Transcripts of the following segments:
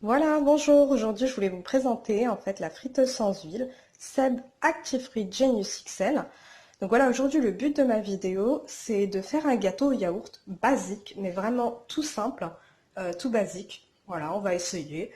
Voilà, bonjour. Aujourd'hui, je voulais vous présenter en fait la friteuse sans huile Seb Actifree Genius XL. Donc voilà, aujourd'hui, le but de ma vidéo, c'est de faire un gâteau au yaourt basique, mais vraiment tout simple, tout basique. Voilà, on va essayer.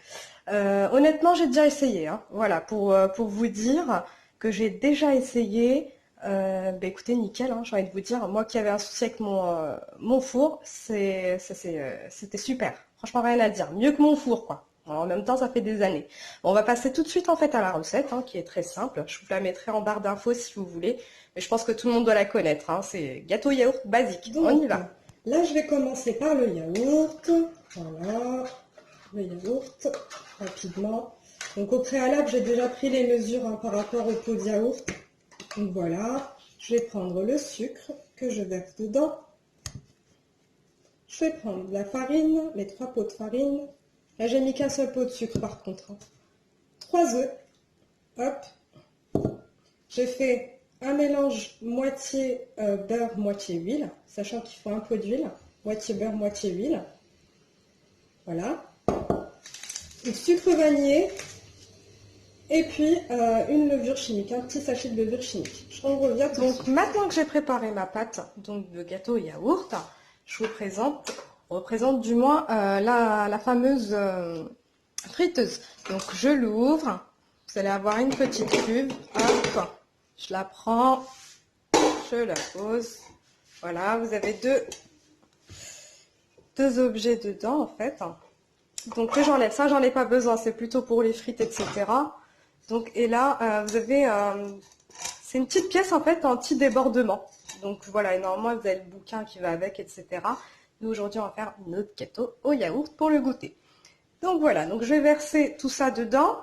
Honnêtement, j'ai déjà essayé, hein. Voilà, pour vous dire que j'ai déjà essayé. Bah écoutez, nickel, hein, j'ai envie de vous dire. Moi qui avais un souci avec mon four, c'était super. Franchement, rien à dire. Mieux que mon four, quoi. En même temps, ça fait des années. Bon, on va passer tout de suite en fait à la recette, hein, qui est très simple. Je vous la mettrai en barre d'infos si vous voulez, mais je pense que tout le monde doit la connaître, hein. C'est gâteau yaourt basique. On y Donc, va. là, je vais commencer par le yaourt. Voilà, le yaourt, rapidement. Donc, au préalable, j'ai déjà pris les mesures hein, par rapport au pot de yaourt. Donc, voilà, je vais prendre le sucre que je verse dedans. Je vais prendre la farine, les 3 pots de farine. Là, j'ai mis qu'un seul pot de sucre par contre. 3 œufs. Hop. J'ai fait un mélange moitié beurre, moitié huile, sachant qu'il faut un pot d'huile, moitié beurre, moitié huile. Voilà. Du sucre vanillé et puis une levure chimique, un petit sachet de levure chimique. Je revient tout de Donc suite. maintenant que j'ai préparé ma pâte donc de gâteau au yaourt, je vous représente du moins la fameuse friteuse. Donc je l'ouvre, vous allez avoir une petite cuve, hop, je la prends, je la pose. Voilà, vous avez deux objets dedans en fait. Donc que j'enlève, ça j'en ai pas besoin, c'est plutôt pour les frites, etc. Donc et là vous avez, c'est une petite pièce en fait anti-débordement. Donc voilà, et normalement vous avez le bouquin qui va avec, etc. Nous aujourd'hui on va faire notre gâteau au yaourt pour le goûter. Donc voilà, donc je vais verser tout ça dedans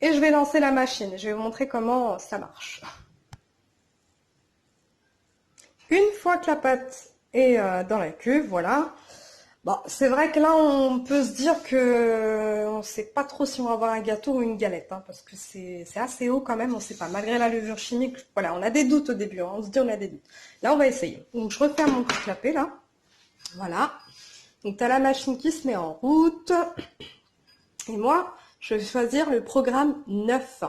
et je vais lancer la machine. Je vais vous montrer comment ça marche. Une fois que la pâte est dans la cuve, voilà. Bon, c'est vrai que là, on peut se dire que on ne sait pas trop si on va avoir un gâteau ou une galette, hein, parce que c'est assez haut quand même, on ne sait pas. Malgré la levure chimique, voilà, on a des doutes au début, hein, on se dit on a des doutes. Là, on va essayer. Donc, je referme mon clapet là. Voilà. Donc, tu as la machine qui se met en route. Et moi, je vais choisir le programme 9.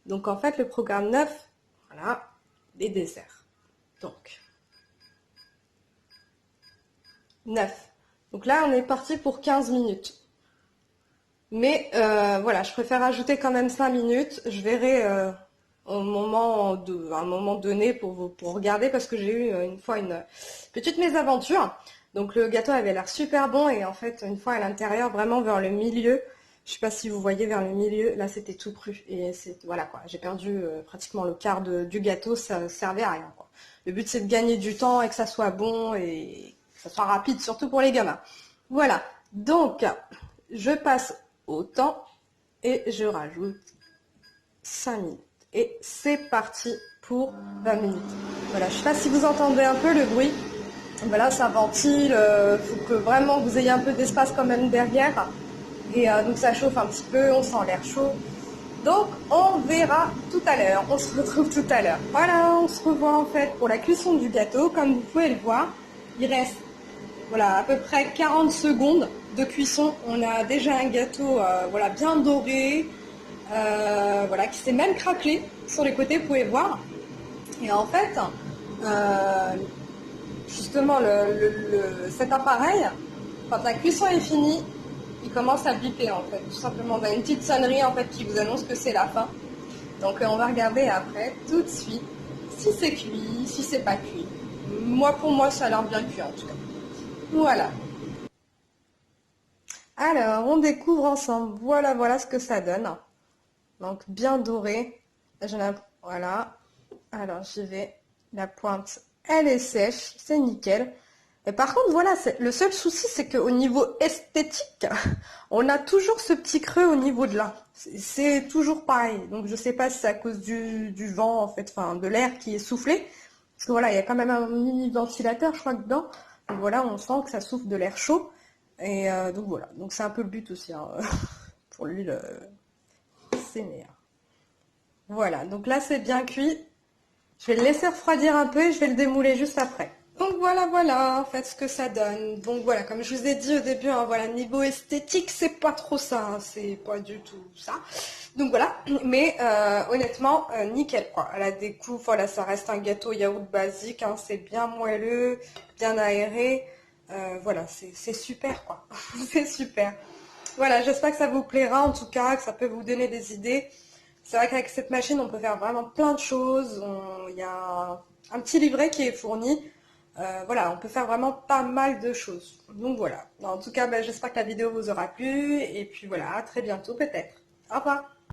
Donc, en fait, le programme 9, voilà, les desserts. Donc, 9. Donc là, on est parti pour 15 minutes. Mais voilà, je préfère ajouter quand même 5 minutes. Je verrai un moment donné pour regarder parce que j'ai eu une fois une petite mésaventure. Donc le gâteau avait l'air super bon et en fait, une fois à l'intérieur, vraiment vers le milieu, je sais pas si vous voyez vers le milieu, là c'était tout cru. Et c'est voilà quoi, j'ai perdu pratiquement le quart du gâteau, ça servait à rien quoi. Le but c'est de gagner du temps et que ça soit bon et que ça soit rapide, surtout pour les gamins. Voilà, donc je passe au temps et je rajoute 5 minutes. Et c'est parti pour 20 minutes. Voilà, je ne sais pas si vous entendez un peu le bruit. Voilà, ça ventile, faut que vraiment vous ayez un peu d'espace quand même derrière. Et donc ça chauffe un petit peu, on sent l'air chaud. Donc on verra tout à l'heure, on se retrouve tout à l'heure. Voilà, on se revoit en fait pour la cuisson du gâteau. Comme vous pouvez le voir, il reste voilà, à peu près 40 secondes de cuisson. On a déjà un gâteau voilà, bien doré, voilà, qui s'est même craquelé sur les côtés, vous pouvez voir. Et en fait, euh, justement, cet appareil, quand la cuisson est finie, il commence à biper en fait. Tout simplement, on a une petite sonnerie en fait qui vous annonce que c'est la fin. Donc on va regarder après, tout de suite, si c'est cuit, si c'est pas cuit. Moi, pour moi, ça a l'air bien cuit en tout cas. Voilà. Alors, on découvre ensemble. Voilà, voilà ce que ça donne. Donc, bien doré. Voilà. Alors, j'y vais. La pointe, elle est sèche. C'est nickel. Et par contre, voilà, le seul souci, c'est qu'au niveau esthétique, on a toujours ce petit creux au niveau de là. C'est toujours pareil. Donc, je sais pas si c'est à cause du vent, en fait, enfin, de l'air qui est soufflé. Parce que voilà, il y a quand même un mini ventilateur, je crois, dedans. Donc voilà, on sent que ça souffle de l'air chaud. Et donc voilà, donc c'est un peu le but aussi, hein. Pour lui, c'est meilleur. Voilà, donc là c'est bien cuit. Je vais le laisser refroidir un peu et je vais le démouler juste après. Donc voilà, voilà, en fait, ce que ça donne. Donc voilà, comme je vous ai dit au début, hein, voilà, niveau esthétique, c'est pas trop ça, hein, c'est pas du tout ça. Donc voilà, mais honnêtement, nickel quoi. La découpe, voilà, ça reste un gâteau yaourt basique, hein, c'est bien moelleux, bien aéré. Voilà, c'est super quoi, c'est super. Voilà, j'espère que ça vous plaira en tout cas, que ça peut vous donner des idées. C'est vrai qu'avec cette machine, on peut faire vraiment plein de choses. Il y a un petit livret qui est fourni. Voilà, on peut faire vraiment pas mal de choses. Donc voilà. En tout cas, ben, j'espère que la vidéo vous aura plu. Et puis voilà, à très bientôt peut-être. Au revoir.